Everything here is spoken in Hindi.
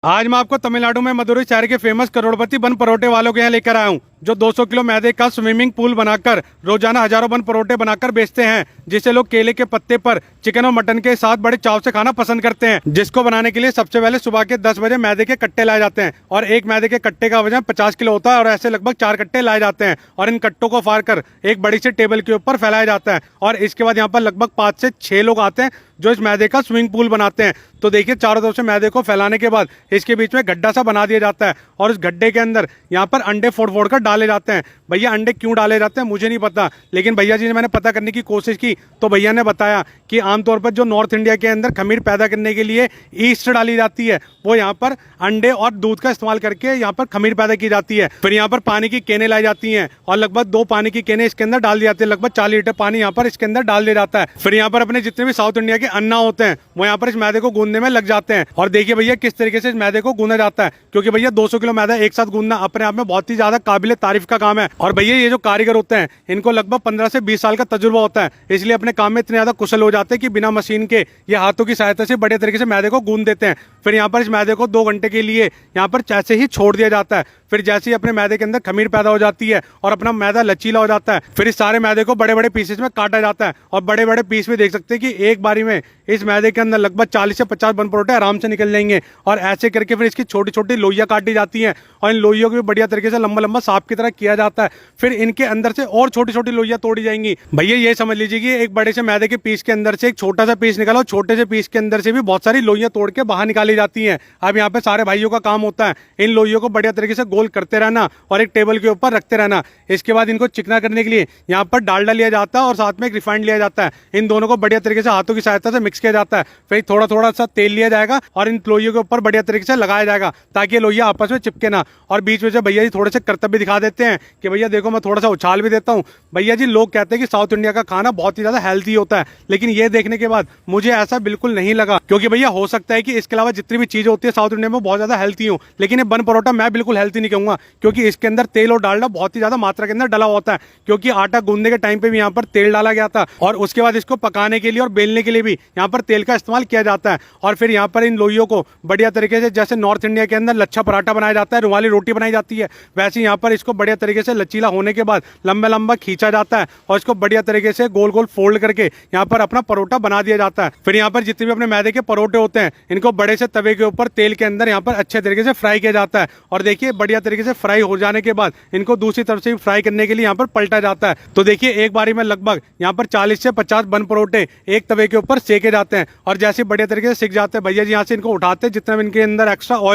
आज मैं आपको तमिलनाडु में मदुरई शहर के फेमस करोड़पति बन परोठे वालों के यहाँ लेकर आया हूँ, जो 200 किलो मैदे का स्विमिंग पूल बनाकर रोजाना हजारों बन परोठे बनाकर बेचते हैं, जिसे लोग केले के पत्ते पर चिकन और मटन के साथ बड़े चाव से खाना पसंद करते हैं। जिसको बनाने के लिए सबसे पहले सुबह के 10 बजे मैदे के कट्टे लाए जाते हैं और एक मैदे के कट्टे का वजन 50 किलो होता है और ऐसे लगभग 4 कट्टे लाए जाते हैं और इन कट्टों को फाड़ कर एक बड़ी सी टेबल के ऊपर फैलाया जाता है और इसके बाद यहाँ पर लगभग 5 से 6 लोग आते हैं जो इस मैदे का स्विमिंग पूल बनाते हैं। तो देखिए, चारों तरफ से मैदे को फैलाने के बाद इसके बीच में गड्ढा सा बना दिया जाता है और उस गड्ढे के अंदर यहाँ पर अंडे फोड़ फोड़ कर डाले जाते हैं। भैया अंडे क्यों डाले जाते हैं मुझे नहीं पता, लेकिन भैया जी ने मैंने पता करने की कोशिश की तो भैया ने बताया कि आमतौर पर जो नॉर्थ इंडिया के अंदर खमीर पैदा करने के लिए ईस्ट डाली जाती है, वो यहाँ पर अंडे और दूध का इस्तेमाल करके यहाँ पर खमीर पैदा की जाती है। फिर यहाँ पर पानी की केने लाई जाती हैं और लगभग 2 पानी की केने इसके अंदर डाल दी जाती है। लगभग 40 लीटर पानी यहाँ पर इसके अंदर डाल दिया जाता है। फिर यहाँ पर अपने जितने भी साउथ इंडिया के अन्ना होते हैं वो यहाँ पर इस मैदे को गूंदने में लग जाते हैं। और देखिए भैया किस तरीके से इस मैदे को गूंदा जाता है, क्योंकि भैया 200 किलो मैदा एक साथ गूंदना अपने आप में बहुत ही ज्यादा काबिले तारीफ का काम है। और भैया ये जो कारीगर होते हैं इनको लगभग 15 से 20 साल का तजुर्बा होता है, इसलिए अपने काम में इतने ज्यादा कुशल हो जाते हैं कि बिना मशीन के ये हाथों की सहायता से बढ़िया तरीके से मैदे को गूंद देते हैं। फिर यहाँ पर इस मैदे को 2 घंटे के लिए यहाँ पर जैसे ही छोड़ दिया जाता है, फिर जैसे ही अपने मैदे के अंदर खमीर पैदा हो जाती है और अपना मैदा लचीला हो जाता है, फिर इस सारे मैदे को बड़े बड़े पीसेस में काटा जाता है और बड़े बड़े पीस में देख सकते हैं कि एक बारी में इस मैदे के अंदर लगभग 40 से 50 बन परोठे आराम से निकल जाएंगे। और ऐसे करके फिर इसकी छोटी छोटी लोइयां काटी जाती हैं और इन लोइयों को भी बढ़िया तरीके से लंबा लंबा सांप की तरह किया जाता है। फिर इनके अंदर से और छोटी छोटी लोइयां तोड़ी जाएंगी। भैया ये समझ लीजिए कि एक बड़े से मैदे के पीस के अंदर से एक छोटा सा पीस निकाला और छोटे से पीस के अंदर से भी बहुत सारी लोइयां तोड़ के बाहर निकाली जाती हैं। अब यहाँ पे सारे भाइयों का काम होता है इन लोइयों को बढ़िया तरीके से गोल करते रहना और एक टेबल के ऊपर रखते रहना। इसके बाद इनको चिकना करने के लिए यहाँ पर डालडा लिया जाता है और साथ में एक रिफाइंड लिया जाता है। इन दोनों को बढ़िया तरीके से हाथों की सहायता से मिक्स किया जाता है। फिर थोड़ा थोड़ा सा तेल लिया जाएगा और इन लोइयों के ऊपर बढ़िया तरीके से लगाया जाएगा ताकि लोइयां आपस में चिपके ना। और बीच में से भैया जी थोड़े से करतब भी दिखा देते हैं कि भैया देखो मैं थोड़ा सा उछाल भी देता हूँ। भैया जी लोग कहते हैं कि साउथ इंडिया का खाना बहुत ही ज्यादा हेल्थी होता है, लेकिन ये देखने के बाद मुझे ऐसा बिल्कुल नहीं लगा, क्योंकि भैया हो सकता है कि इसके अलावा जितनी भी चीजें होती है साउथ इंडिया में बहुत ज्यादा हेल्थी हो, लेकिन ये बन परोठा मैं बिल्कुल हेल्थी नहीं कहूंगा, क्योंकि इसके अंदर तेल और डालडा बहुत ही ज्यादा मात्रा के अंदर डला होता है। क्योंकि आटा गूंदने के टाइम पे भी यहाँ पर तेल डाला गया था और उसके बाद इसको पकाने के लिए और बेलने के लिए भी यहाँ पर तेल का इस्तेमाल किया जाता है। और फिर यहाँ पर इन लोइयों को बढ़िया तरीके से जैसे नॉर्थ इंडिया के अंदर लच्छा पराठा बनाया जाता है, रुमाली रोटी बनाई जाती है, वैसे यहाँ पर इसको बढ़िया तरीके से लचीला होने के बाद लंबा लंबा खींचा जाता है और इसको बढ़िया तरीके से गोल गोल फोल्ड करके यहाँ पर अपना परोठा बना दिया जाता है। फिर यहाँ पर जितने भी अपने मैदे के परोठे होते हैं इनको बड़े से तवे के ऊपर तेल के अंदर यहाँ पर अच्छे तरीके से फ्राई किया जाता है और देखिए बढ़िया तरीके से फ्राई हो जाने के बाद इनको दूसरी तरफ से फ्राई करने के लिए यहाँ पर पलटा जाता है। तो देखिए एक बारी में लगभग यहाँ पर 40 से 50 बन परोठे एक तवे के ऊपर सेके जाते हैं और जैसे बढ़िया तरीके से सिक जाते हैं भैया जी यहाँ से इनको उठाते हैं, जितना इनके अंदर एक्स्ट्रा ऑयल